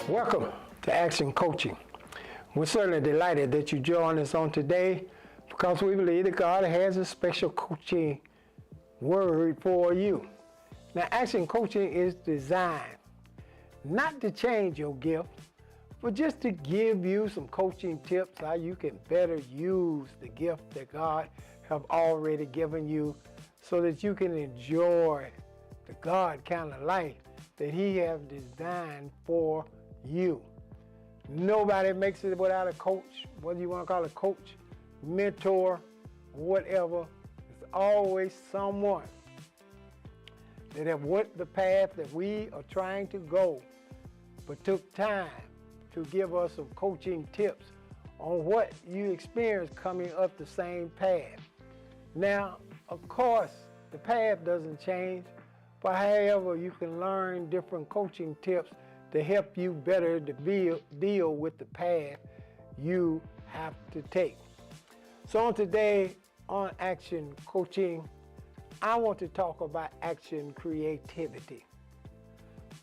Welcome to Action Coaching. We're certainly delighted that you joined us on today because we believe that God has a special coaching word for you. Now, Action Coaching is designed not to change your gift, but just to give you some coaching tips how you can better use the gift that God have already given you so that you can enjoy the God kind of life that He has designed for you. Nobody makes it without a coach, whether you want to call it a coach, mentor, whatever. There's always someone that have went the path that we are trying to go, but took time to give us some coaching tips on what you experience coming up the same path. Now, of course, the path doesn't change, but however, you can learn different coaching tips to help you better to deal with the path you have to take. So on today on Action Coaching, I want to talk about action creativity.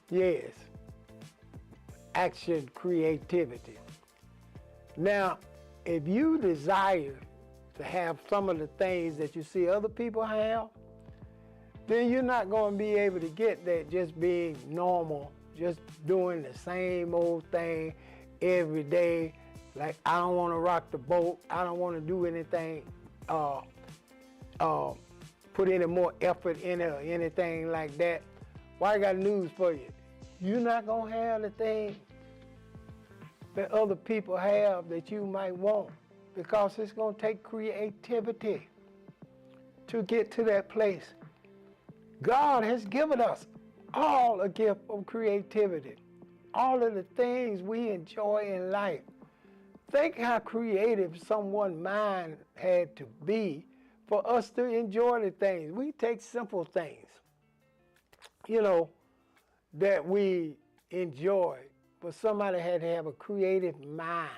Yes, action creativity. Now, if you desire to have some of the things that you see other people have, then you're not going to be able to get that just being normal, just doing the same old thing every day. Like, I don't want to rock the boat. I don't want to do anything, put any more effort in it or anything like that. Well, I got news for you. You're not going to have the thing that other people have that you might want, because it's going to take creativity to get to that place. God has given us all a gift of creativity. All of the things we enjoy in life. Think how creative someone's mind had to be for us to enjoy the things. We take simple things, that we enjoy, but somebody had to have a creative mind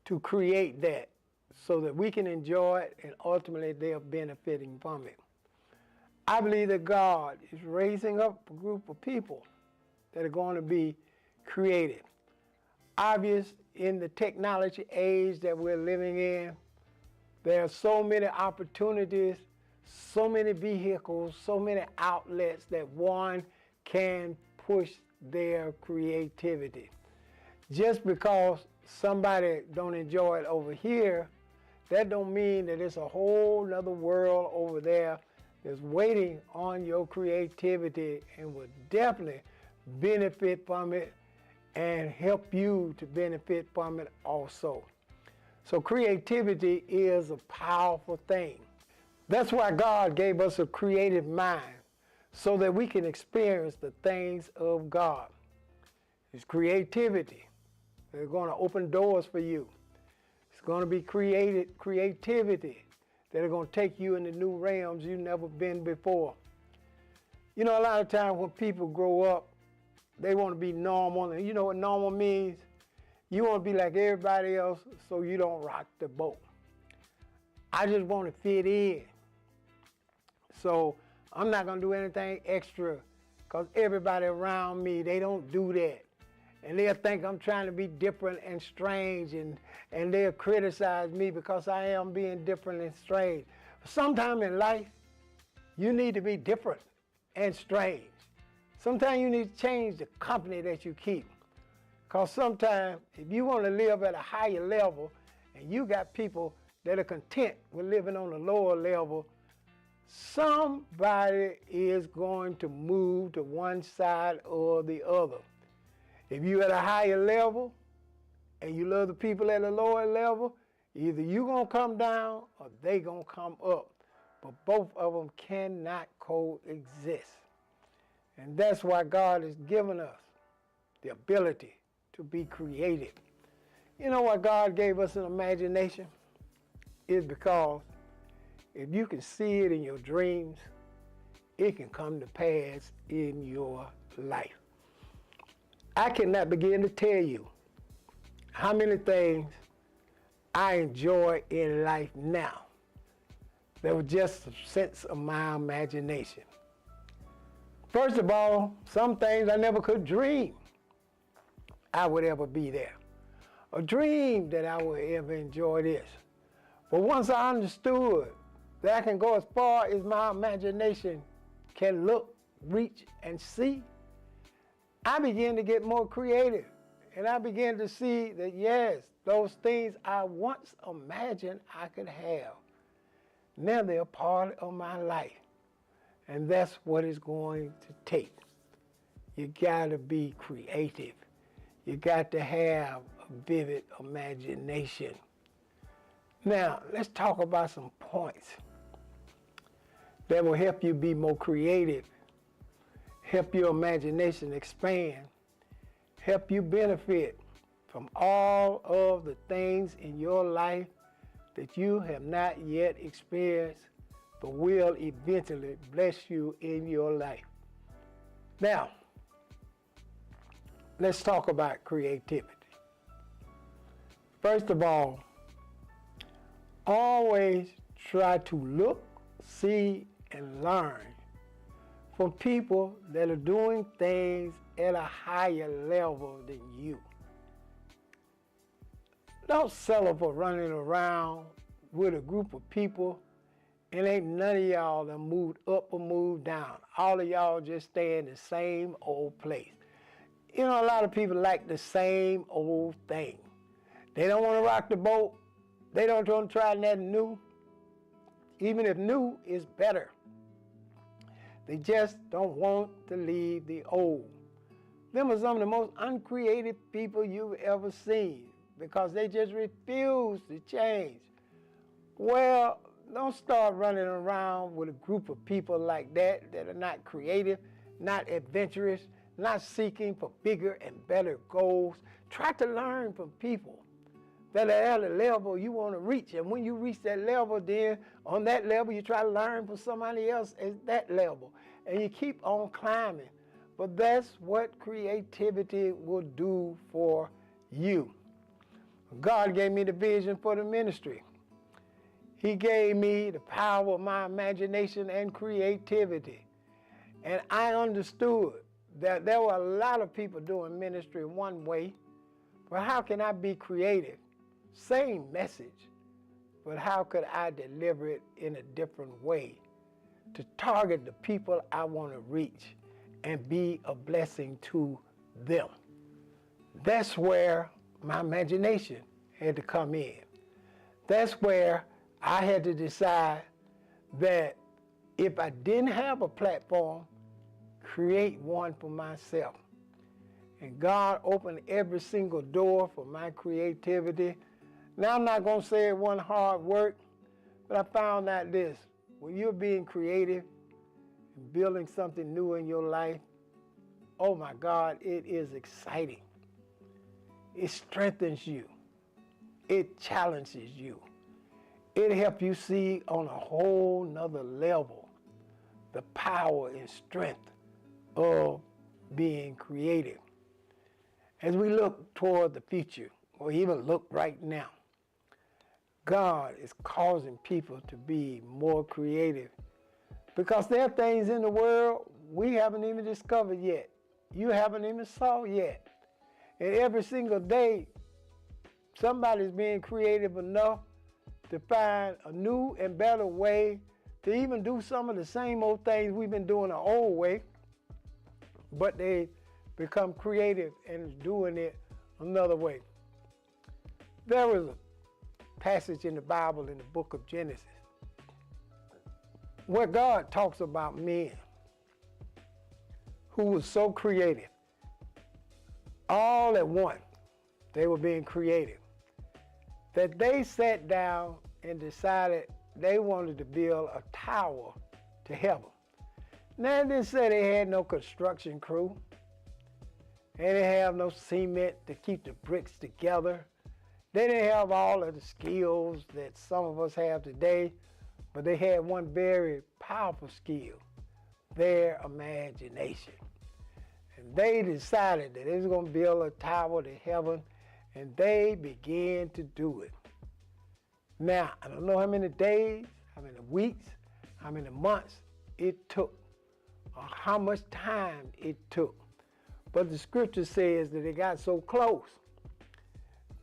to create that so that we can enjoy it and ultimately they're benefiting from it. I believe that God is raising up a group of people that are going to be creative. Obvious, in the technology age that we're living in, there are so many opportunities, so many vehicles, so many outlets that one can push their creativity. Just because somebody don't enjoy it over here, that don't mean that it's a whole nother world over there is waiting on your creativity and will definitely benefit from it and help you to benefit from it also. So creativity is a powerful thing. That's why God gave us a creative mind, so that we can experience the things of God. It's creativity. They're going to open doors for you. It's going to be creativity that are going to take you into new realms you've never been before. A lot of times when people grow up, they want to be normal. And you know what normal means? You want to be like everybody else so you don't rock the boat. I just want to fit in. So I'm not going to do anything extra because everybody around me, they don't do that. And they'll think I'm trying to be different and strange, and they'll criticize me because I am being different and strange. Sometime in life, you need to be different and strange. Sometimes you need to change the company that you keep. Because sometimes, if you want to live at a higher level, and you got people that are content with living on a lower level, somebody is going to move to one side or the other. If you're at a higher level and you love the people at a lower level, either you're going to come down or they going to come up. But both of them cannot coexist. And that's why God has given us the ability to be creative. You know why God gave us an imagination? Is because if you can see it in your dreams, it can come to pass in your life. I cannot begin to tell you how many things I enjoy in life now that was just a sense of my imagination. First of all, some things I never could dream. I would ever be there. A dream that I would ever enjoy this. But once I understood that I can go as far as my imagination can look, reach, and see, I began to get more creative. And I began to see that, yes, those things I once imagined I could have, now they're part of my life. And that's what it's going to take. You got to be creative. You got to have a vivid imagination. Now, let's talk about some points that will help you be more creative, help your imagination expand, help you benefit from all of the things in your life that you have not yet experienced, but will eventually bless you in your life. Now, let's talk about creativity. First of all, always try to look, see, and learn from people that are doing things at a higher level than you. Don't settle for running around with a group of people and ain't none of y'all that moved up or moved down. All of y'all just stay in the same old place. You know, a lot of people like the same old thing. They don't want to rock the boat. They don't want to try nothing new, even if new is better. They just don't want to leave the old. Them are some of the most uncreative people you've ever seen because they just refuse to change. Well, don't start running around with a group of people like that are not creative, not adventurous, not seeking for bigger and better goals. Try to learn from people that are at a level you want to reach. And when you reach that level, then on that level, you try to learn from somebody else at that level. And you keep on climbing. But that's what creativity will do for you. God gave me the vision for the ministry. He gave me the power of my imagination and creativity. And I understood that there were a lot of people doing ministry one way, but how can I be creative? Same message, but how could I deliver it in a different way to target the people I want to reach and be a blessing to them? That's where my imagination had to come in. That's where I had to decide that if I didn't have a platform, create one for myself. And God opened every single door for my creativity. Now, I'm not going to say it wasn't hard work, but I found out this. When you're being creative and building something new in your life, oh my God, it is exciting. It strengthens you. It challenges you. It helps you see on a whole nother level the power and strength of being creative. As we look toward the future, or even look right now, God is causing people to be more creative because there are things in the world we haven't even discovered yet. You haven't even saw yet. And every single day, somebody's being creative enough to find a new and better way to even do some of the same old things we've been doing the old way, but they become creative and doing it another way. There was a passage in the Bible in the book of Genesis where God talks about men who were so creative. All at once, they were being creative, that they sat down and decided they wanted to build a tower to heaven. Now, it didn't say they had no construction crew, and they didn't have no cement to keep the bricks together. They didn't have all of the skills that some of us have today, but they had one very powerful skill, their imagination. And they decided that they was going to build a tower to heaven, and they began to do it. Now, I don't know how many days, how many weeks, how many months it took, or how much time it took. But the scripture says that it got so close.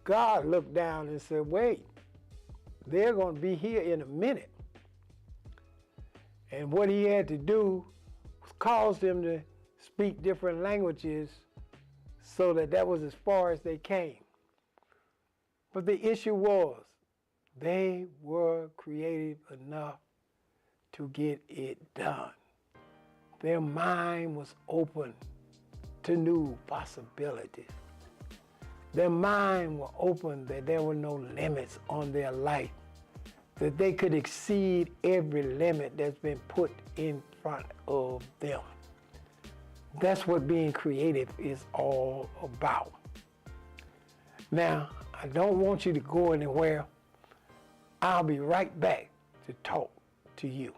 God looked down and said, wait, they're going to be here in a minute. And what he had to do was cause them to speak different languages so that was as far as they came. But the issue was they were creative enough to get it done. Their mind was open to new possibilities. Their mind was open that there were no limits on their life, that they could exceed every limit that's been put in front of them. That's what being creative is all about. Now, I don't want you to go anywhere. I'll be right back to talk to you.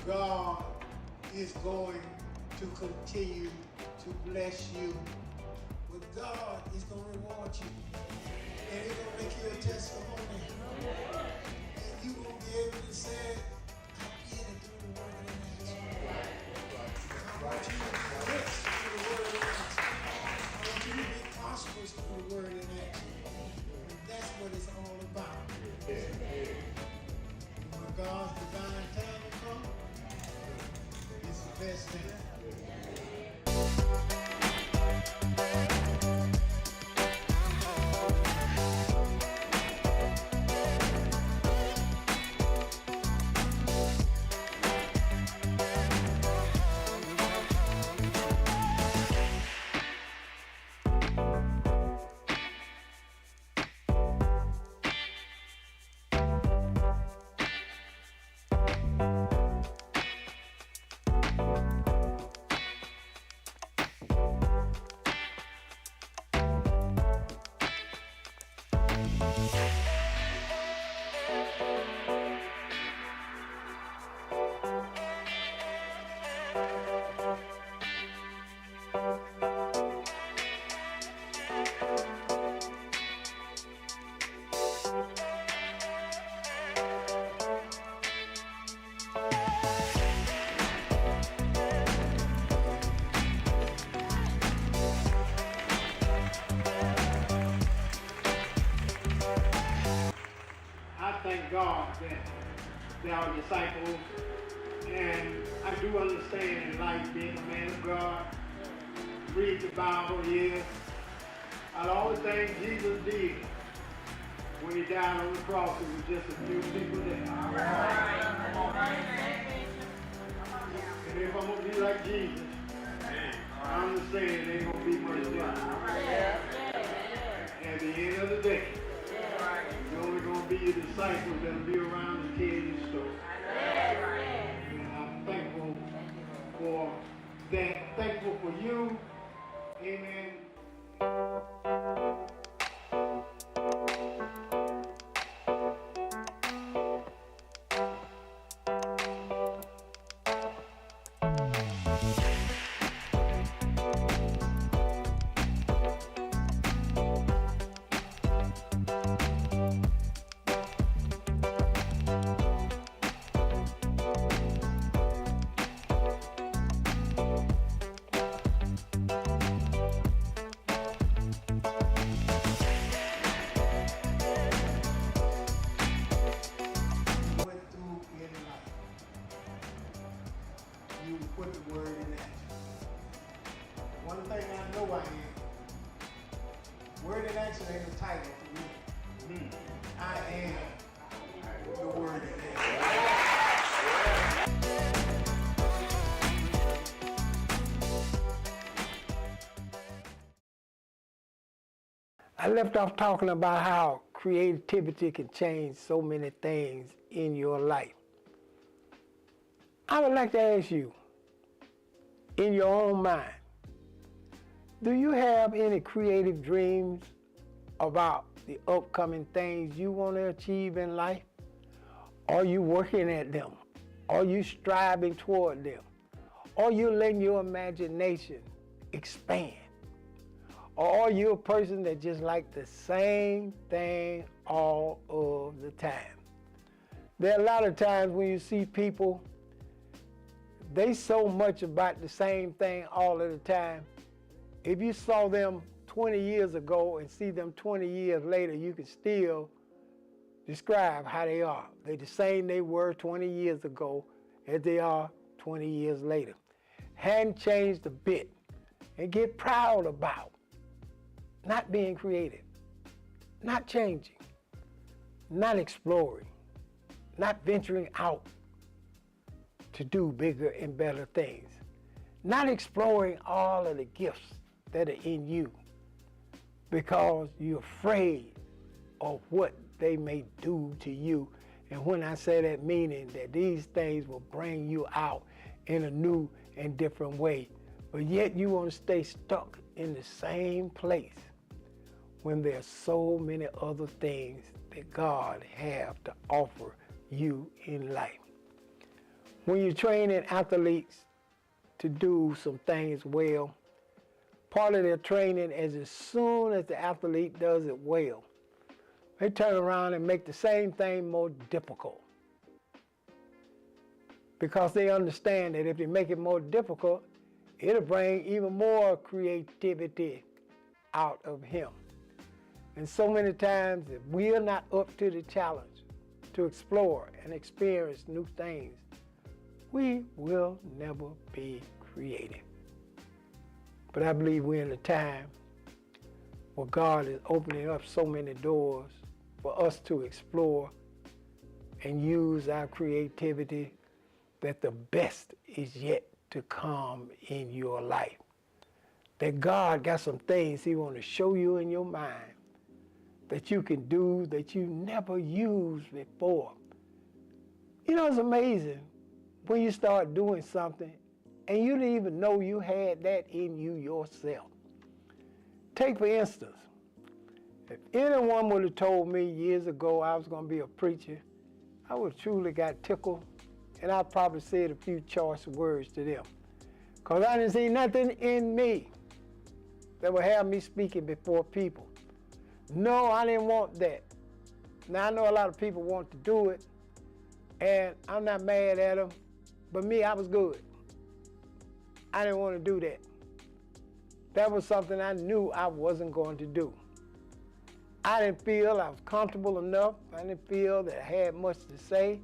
God is going to continue to bless you, but God is going to reward you, and it's going to make you a testimony, and you will be able to say, I did it through the word of the I want you to be rich through the word of the I want you to be prosperous through the word of the That's what it's all about. When God's divine time will come, it's the best thing. Thank God that they are disciples, and I do understand in life being a man of God, read the Bible, yes. Out of all the things Jesus did when he died on the cross, it was just a few people there. And if I'm going to be like Jesus, I understand it ain't going to be much different. At the end of the day, you're only going to be your disciples that'll be around to tell you the story. And I'm thankful for that. Thankful for you. Amen. Put the word in action. One thing I know I am, word in action ain't a title for me. I am the word in action. I left off talking about how creativity can change so many things in your life. I would like to ask you, in your own mind, do you have any creative dreams about the upcoming things you want to achieve in life? Are you working at them? Are you striving toward them? Are you letting your imagination expand? Or are you a person that just like the same thing all of the time? There are a lot of times when you see people, they so much about the same thing all of the time. If you saw them 20 years ago and see them 20 years later, you can still describe how they are. They're the same they were 20 years ago as they are 20 years later. Hadn't changed a bit. And get proud about not being creative, not changing, not exploring, not venturing out to do bigger and better things, not exploring all of the gifts that are in you because you're afraid of what they may do to you. And when I say that, meaning that these things will bring you out in a new and different way, but yet you want to stay stuck in the same place when there's so many other things that God has to offer you in life. When you're training athletes to do some things well, part of their training is as soon as the athlete does it well, they turn around and make the same thing more difficult. Because they understand that if they make it more difficult, it'll bring even more creativity out of him. And so many times, if we are not up to the challenge to explore and experience new things, we will never be creative. But I believe we're in a time where God is opening up so many doors for us to explore and use our creativity, that the best is yet to come in your life. That God got some things He wants to show you in your mind that you can do that you never used before. You know, it's amazing when you start doing something and you didn't even know you had that in you yourself. Take, for instance, if anyone would have told me years ago I was going to be a preacher, I would have truly got tickled, and I probably said a few choice words to them. Because I didn't see nothing in me that would have me speaking before people. No, I didn't want that. Now, I know a lot of people want to do it, and I'm not mad at them, but me, I was good. I didn't want to do that. That was something I knew I wasn't going to do. I didn't feel I was comfortable enough. I didn't feel that I had much to say.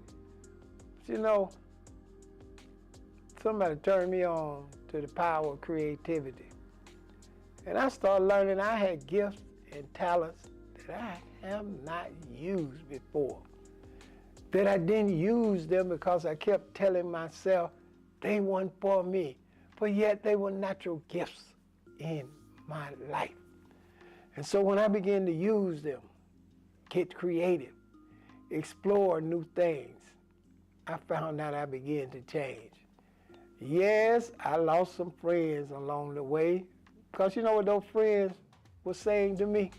But you know, somebody turned me on to the power of creativity. And I started learning I had gifts and talents that I have not used before. That I didn't use them because I kept telling myself they weren't for me, but yet they were natural gifts in my life. And so when I began to use them, get creative, explore new things, I found out I began to change. Yes, I lost some friends along the way, because you know what those friends were saying to me?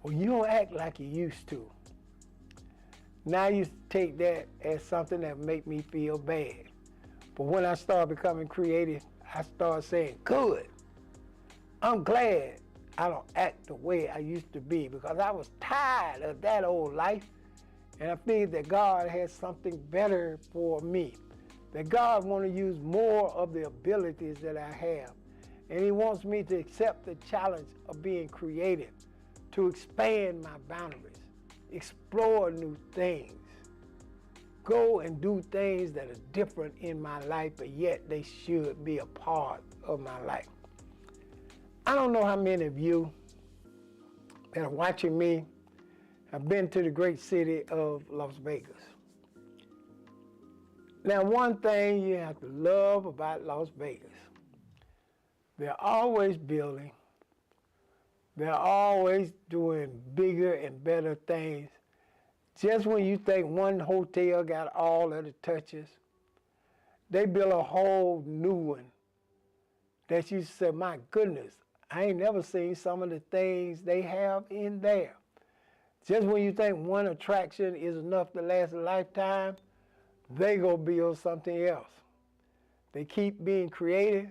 Well, you don't act like you used to. Now I used to take that as something that made me feel bad. But when I started becoming creative, I started saying, good. I'm glad I don't act the way I used to be, because I was tired of that old life. And I figured that God has something better for me. That God wants to use more of the abilities that I have. And He wants me to accept the challenge of being creative, to expand my boundaries, explore new things, go and do things that are different in my life, but yet they should be a part of my life. I don't know how many of you that are watching me have been to the great city of Las Vegas. Now, one thing you have to love about Las Vegas, they're always building, they're always doing bigger and better things. Just when you think one hotel got all of the touches, they build a whole new one that you say, my goodness, I ain't never seen some of the things they have in there. Just when you think one attraction is enough to last a lifetime, they go build something else. They keep being creative,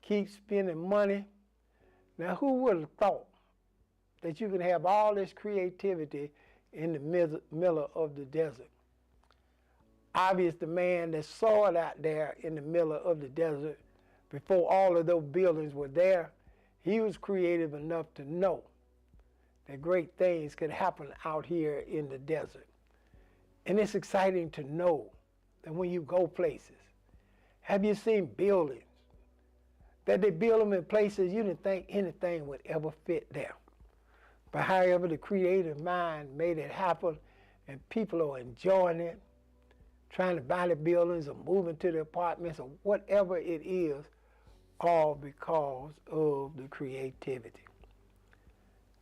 keep spending money. Now, who would have thought that you can have all this creativity in the middle of the desert? Obvious the man that saw it out there in the middle of the desert before all of those buildings were there, he was creative enough to know that great things could happen out here in the desert. And it's exciting to know that when you go places, have you seen buildings that they build them in places you didn't think anything would ever fit there? But however, the creative mind made it happen, and people are enjoying it, trying to buy the buildings or moving to the apartments or whatever it is, all because of the creativity.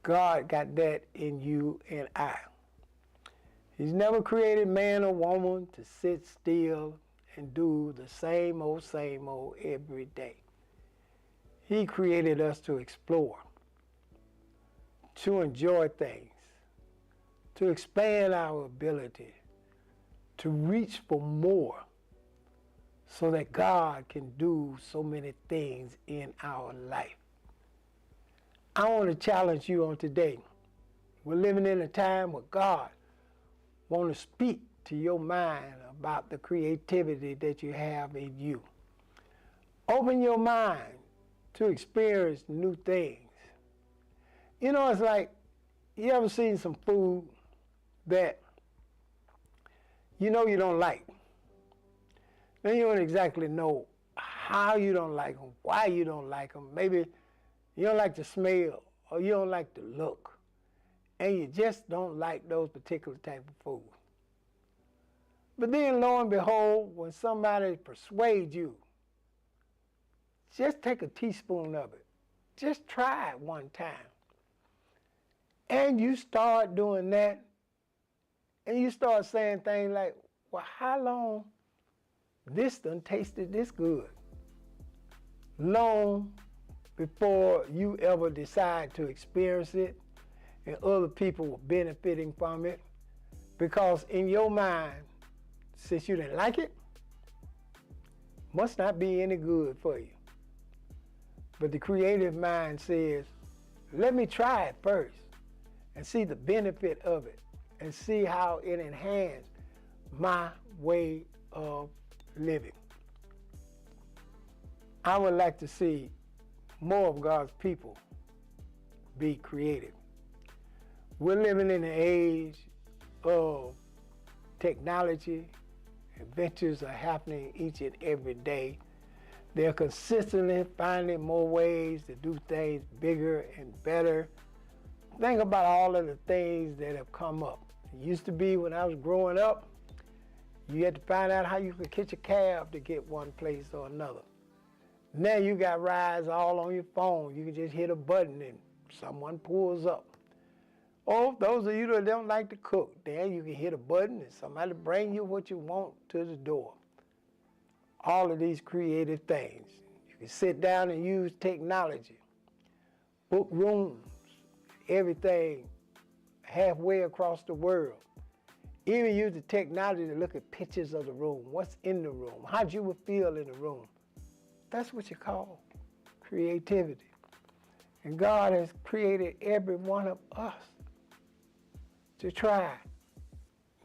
God got that in you and I. He's never created man or woman to sit still and do the same old every day. He created us to explore, to enjoy things, to expand our ability, to reach for more so that God can do so many things in our life. I want to challenge you on today. We're living in a time where God wants to speak to your mind about the creativity that you have in you. Open your mind to experience new things. You know, it's like, you ever seen some food that you know you don't like? Then you don't exactly know how you don't like them, why you don't like them. Maybe you don't like the smell or you don't like the look, and you just don't like those particular type of food. But then lo and behold, when somebody persuades you, just take a teaspoon of it. Just try it one time. And you start doing that, and you start saying things like, well, how long this done tasted this good? Long before you ever decide to experience it, and other people were benefiting from it, because in your mind, since you didn't like it, must not be any good for you. But the creative mind says, let me try it first and see the benefit of it and see how it enhances my way of living. I would like to see more of God's people be creative. We're living in an age of technology. Adventures are happening each and every day. They're consistently finding more ways to do things bigger and better. Think about all of the things that have come up. It used to be when I was growing up, you had to find out how you could catch a cab to get one place or another. Now you got rides all on your phone. You can just hit a button and someone pulls up. Or those of you that don't like to cook, then you can hit a button and somebody bring you what you want to the door. All of these creative things. You can sit down and use technology, book rooms, everything halfway across the world. Even use the technology to look at pictures of the room, what's in the room, how you would feel in the room. That's what you call creativity. And God has created every one of us to try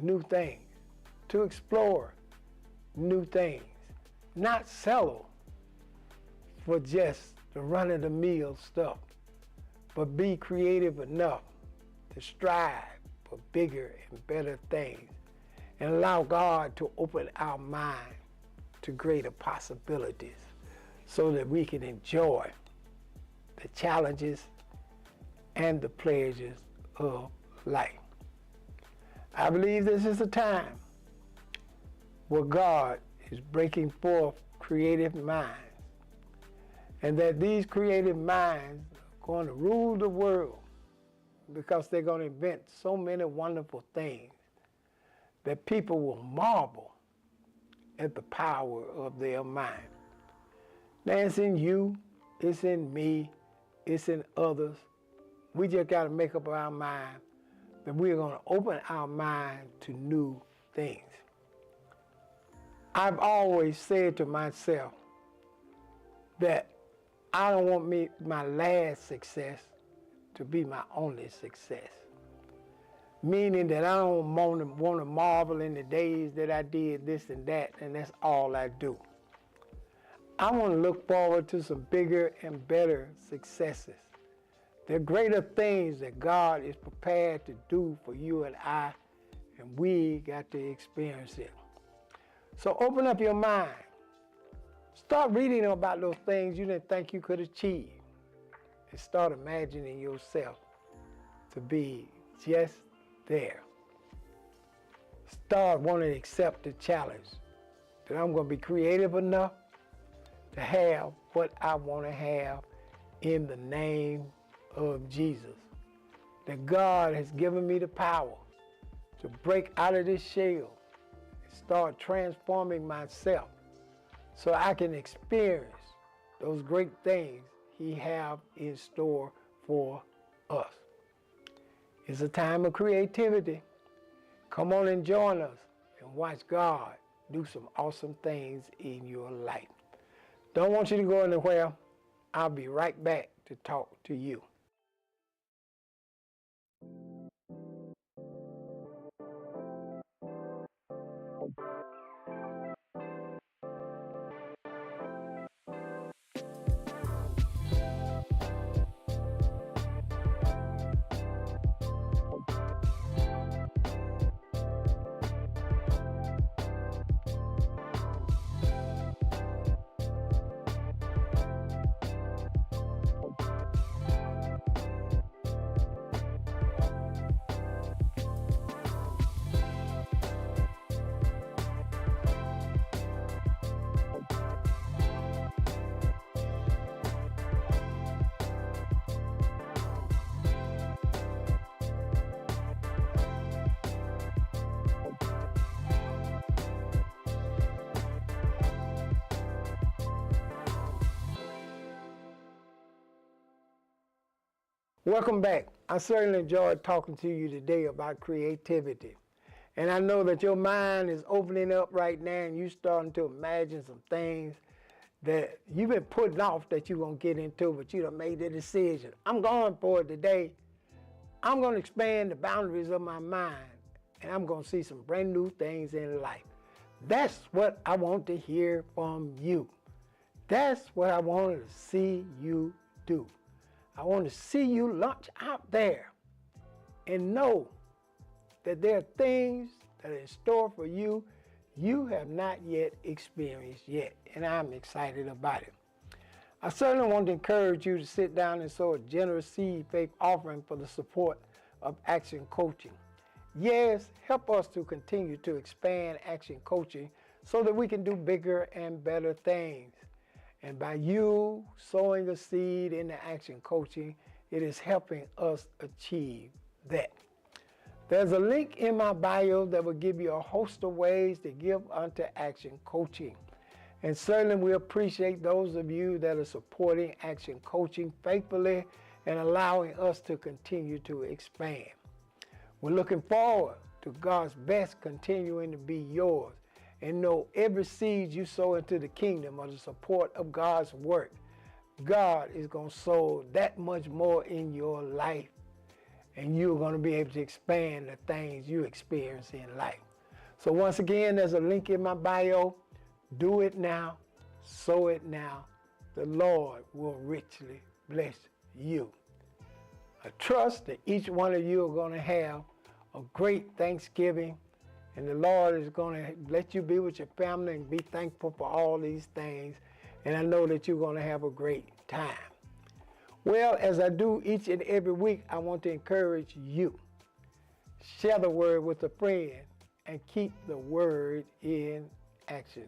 new things, to explore new things, not settle for just the run-of-the-mill stuff, but be creative enough to strive for bigger and better things and allow God to open our mind to greater possibilities so that we can enjoy the challenges and the pleasures of life. I believe this is a time where God is breaking forth creative minds, and that these creative minds are going to rule the world because they're going to invent so many wonderful things that people will marvel at the power of their mind. Now it's in you, it's in me, it's in others. We just got to make up our mind that we're going to open our mind to new things. I've always said to myself that I don't want my last success to be my only success. Meaning that I don't want to marvel in the days that I did this and that, and that's all I do. I want to look forward to some bigger and better successes. There are greater things that God is prepared to do for you and I, and we got to experience it. So open up your mind. Start reading about those things you didn't think you could achieve, and start imagining yourself to be just there. Start wanting to accept the challenge that I'm going to be creative enough to have what I want to have in the name of Jesus. That God has given me the power to break out of this shell and start transforming myself so I can experience those great things He has in store for us. It's a time of creativity. Come on and join us and watch God do some awesome things in your life. Don't want you to go anywhere. I'll be right back to talk to you. Welcome back. I certainly enjoyed talking to you today about creativity. And I know that your mind is opening up right now and you're starting to imagine some things that you've been putting off that you're going to get into, but you done made the decision. I'm going for it today. I'm going to expand the boundaries of my mind and I'm going to see some brand new things in life. That's what I want to hear from you. That's what I want to see you do. I want to see you launch out there and know that there are things that are in store for you you have not yet experienced yet, and I'm excited about it. I certainly want to encourage you to sit down and sow a generous seed faith offering for the support of Action Coaching. Yes, help us to continue to expand Action Coaching so that we can do bigger and better things. And by you sowing a seed into Action Coaching, it is helping us achieve that. There's a link in my bio that will give you a host of ways to give unto Action Coaching. And certainly we appreciate those of you that are supporting Action Coaching faithfully and allowing us to continue to expand. We're looking forward to God's best continuing to be yours. And know every seed you sow into the kingdom or the support of God's work, God is going to sow that much more in your life. And you're going to be able to expand the things you experience in life. So once again, there's a link in my bio. Do it now. Sow it now. The Lord will richly bless you. I trust that each one of you are going to have a great Thanksgiving. And the Lord is going to let you be with your family and be thankful for all these things. And I know that you're going to have a great time. Well, as I do each and every week, I want to encourage you. Share the word with a friend and keep the word in action.